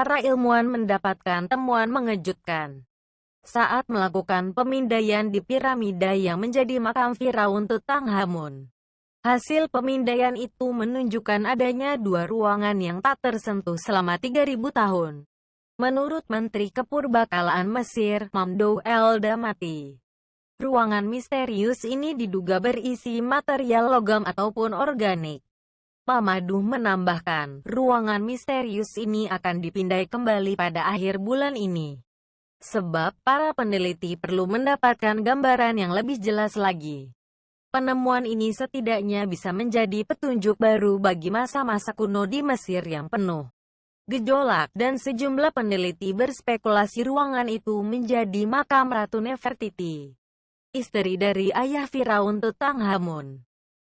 para ilmuwan mendapatkan temuan mengejutkan saat melakukan pemindaian di piramida yang menjadi makam Firaun Tutankhamun. Hasil pemindaian itu menunjukkan adanya dua ruangan yang tak tersentuh selama 3.000 tahun. Menurut Menteri Kepurbakalaan Mesir, Mamdouh El-Damati, ruangan misterius ini diduga berisi material logam ataupun organik. Mamdouh menambahkan, ruangan misterius ini akan dipindai kembali pada akhir bulan ini. Sebab, para peneliti perlu mendapatkan gambaran yang lebih jelas lagi. Penemuan ini setidaknya bisa menjadi petunjuk baru bagi masa-masa kuno di Mesir yang penuh gejolak, dan sejumlah peneliti berspekulasi ruangan itu menjadi makam Ratu Nefertiti, istri dari ayah Firaun Tutankhamun.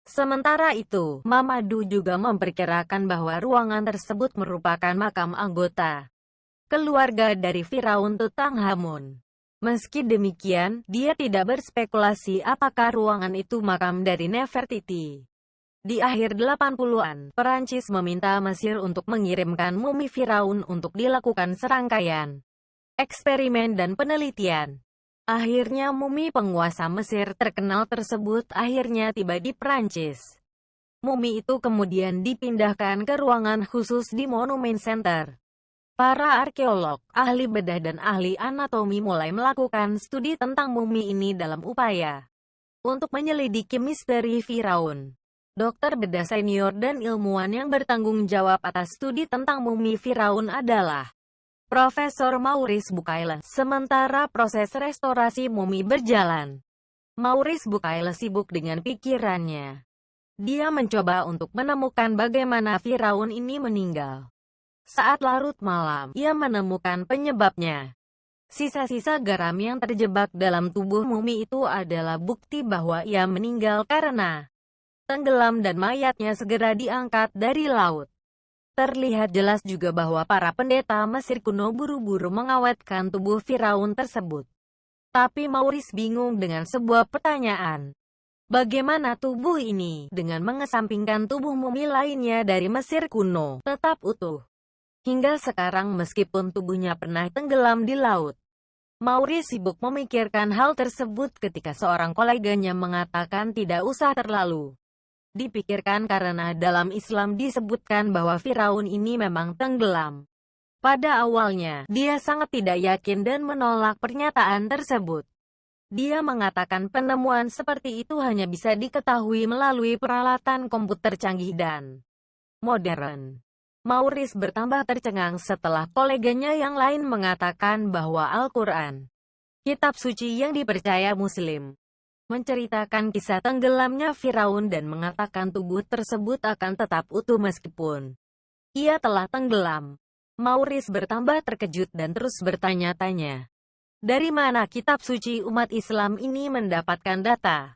Sementara itu, Mamdouh juga memperkirakan bahwa ruangan tersebut merupakan makam anggota keluarga dari Firaun Tutankhamun. Meski demikian, dia tidak berspekulasi apakah ruangan itu makam dari Nefertiti. Di akhir 80-an, Perancis meminta Mesir untuk mengirimkan mumi Firaun untuk dilakukan serangkaian eksperimen dan penelitian. Akhirnya mumi penguasa Mesir terkenal tersebut akhirnya tiba di Perancis. Mumi itu kemudian dipindahkan ke ruangan khusus di Monument Center. Para arkeolog, ahli bedah dan ahli anatomi mulai melakukan studi tentang mumi ini dalam upaya untuk menyelidiki misteri Firaun. Dokter bedah senior dan ilmuwan yang bertanggung jawab atas studi tentang mumi Firaun adalah Profesor Maurice Bucaille. Sementara proses restorasi mumi berjalan, Maurice Bucaille sibuk dengan pikirannya. Dia mencoba untuk menemukan bagaimana Firaun ini meninggal. Saat larut malam, ia menemukan penyebabnya. Sisa-sisa garam yang terjebak dalam tubuh mumi itu adalah bukti bahwa ia meninggal karena tenggelam dan mayatnya segera diangkat dari laut. Terlihat jelas juga bahwa para pendeta Mesir kuno buru-buru mengawetkan tubuh Firaun tersebut. Tapi Maurice bingung dengan sebuah pertanyaan. Bagaimana tubuh ini, dengan mengesampingkan tubuh mumi lainnya dari Mesir kuno, tetap utuh hingga sekarang meskipun tubuhnya pernah tenggelam di laut? Maurice sibuk memikirkan hal tersebut ketika seorang koleganya mengatakan tidak usah terlalu dipikirkan karena dalam Islam disebutkan bahwa Firaun ini memang tenggelam. Pada awalnya, dia sangat tidak yakin dan menolak pernyataan tersebut. Dia mengatakan penemuan seperti itu hanya bisa diketahui melalui peralatan komputer canggih dan modern. Maurice bertambah tercengang setelah koleganya yang lain mengatakan bahwa Al-Quran, kitab suci yang dipercaya Muslim, menceritakan kisah tenggelamnya Firaun dan mengatakan tubuh tersebut akan tetap utuh meskipun ia telah tenggelam. Maurice bertambah terkejut dan terus bertanya-tanya, dari mana kitab suci umat Islam ini mendapatkan data?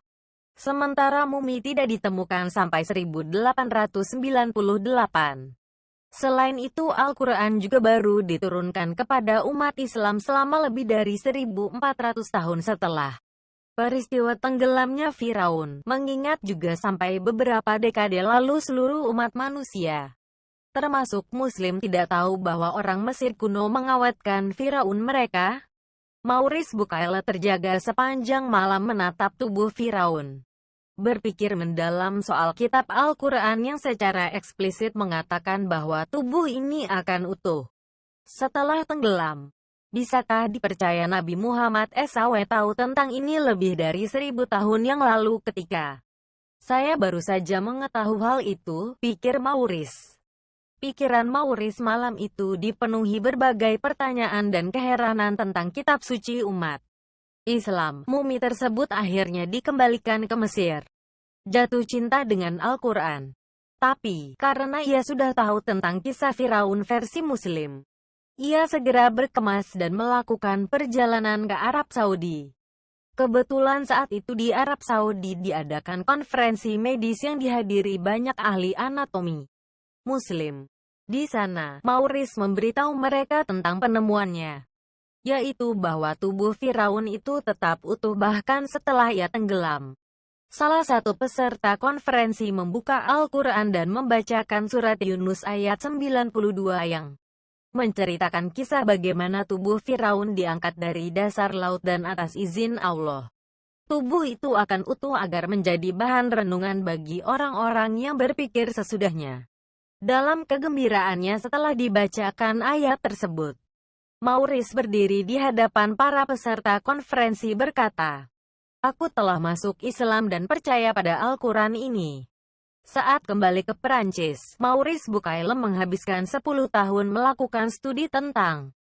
Sementara mumi tidak ditemukan sampai 1898. Selain itu Al-Quran juga baru diturunkan kepada umat Islam selama lebih dari 1.400 tahun setelah peristiwa tenggelamnya Firaun. Mengingat juga sampai beberapa dekade lalu seluruh umat manusia, termasuk Muslim, tidak tahu bahwa orang Mesir kuno mengawetkan Firaun mereka. Maurice Bucaille terjaga sepanjang malam menatap tubuh Firaun, berpikir mendalam soal kitab Al-Quran yang secara eksplisit mengatakan bahwa tubuh ini akan utuh setelah tenggelam. Bisakah dipercaya Nabi Muhammad SAW tahu tentang ini lebih dari 1.000 tahun yang lalu ketika saya baru saja mengetahui hal itu, pikir Maurice. Pikiran Maurice malam itu dipenuhi berbagai pertanyaan dan keheranan tentang kitab suci umat Islam. Mumi tersebut akhirnya dikembalikan ke Mesir, jatuh cinta dengan Al-Quran. Tapi, karena ia sudah tahu tentang kisah Firaun versi Muslim, ia segera berkemas dan melakukan perjalanan ke Arab Saudi. Kebetulan saat itu di Arab Saudi diadakan konferensi medis yang dihadiri banyak ahli anatomi Muslim. Di sana, Maurice memberitahu mereka tentang penemuannya, yaitu bahwa tubuh Firaun itu tetap utuh bahkan setelah ia tenggelam. Salah satu peserta konferensi membuka Al-Quran dan membacakan surat Yunus ayat 92 yang menceritakan kisah bagaimana tubuh Firaun diangkat dari dasar laut dan atas izin Allah. Tubuh itu akan utuh agar menjadi bahan renungan bagi orang-orang yang berpikir sesudahnya. Dalam kegembiraannya setelah dibacakan ayat tersebut, Maurice berdiri di hadapan para peserta konferensi berkata, "Aku telah masuk Islam dan percaya pada Al-Quran ini." Saat kembali ke Perancis, Maurice Bucaille menghabiskan 10 tahun melakukan studi tentang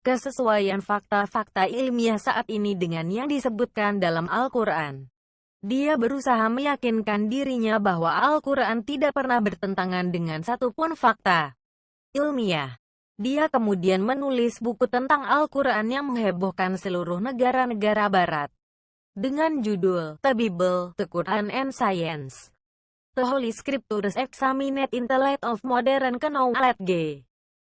kesesuaian fakta-fakta ilmiah saat ini dengan yang disebutkan dalam Al-Quran. Dia berusaha meyakinkan dirinya bahwa Al-Quran tidak pernah bertentangan dengan satupun fakta ilmiah. Dia kemudian menulis buku tentang Al-Quran yang menghebohkan seluruh negara-negara Barat, dengan judul The Bible, The Quran and Science. The Holy Scriptures Examined in the Light of Modern Knowledge.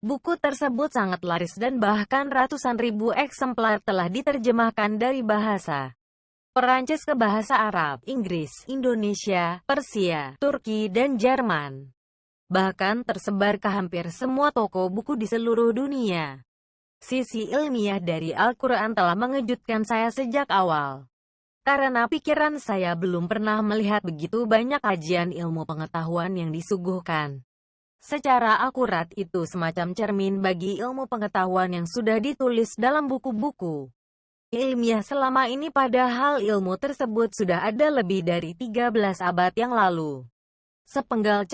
Buku tersebut sangat laris dan bahkan ratusan ribu eksemplar telah diterjemahkan dari bahasa Perancis ke bahasa Arab, Inggris, Indonesia, Persia, Turki, dan Jerman. Bahkan tersebar ke hampir semua toko buku di seluruh dunia. Sisi ilmiah dari Al-Quran telah mengejutkan saya sejak awal. Karena pikiran saya belum pernah melihat begitu banyak kajian ilmu pengetahuan yang disuguhkan secara akurat. Itu semacam cermin bagi ilmu pengetahuan yang sudah ditulis dalam buku-buku ilmiah selama ini, padahal ilmu tersebut sudah ada lebih dari 13 abad yang lalu. Sepenggal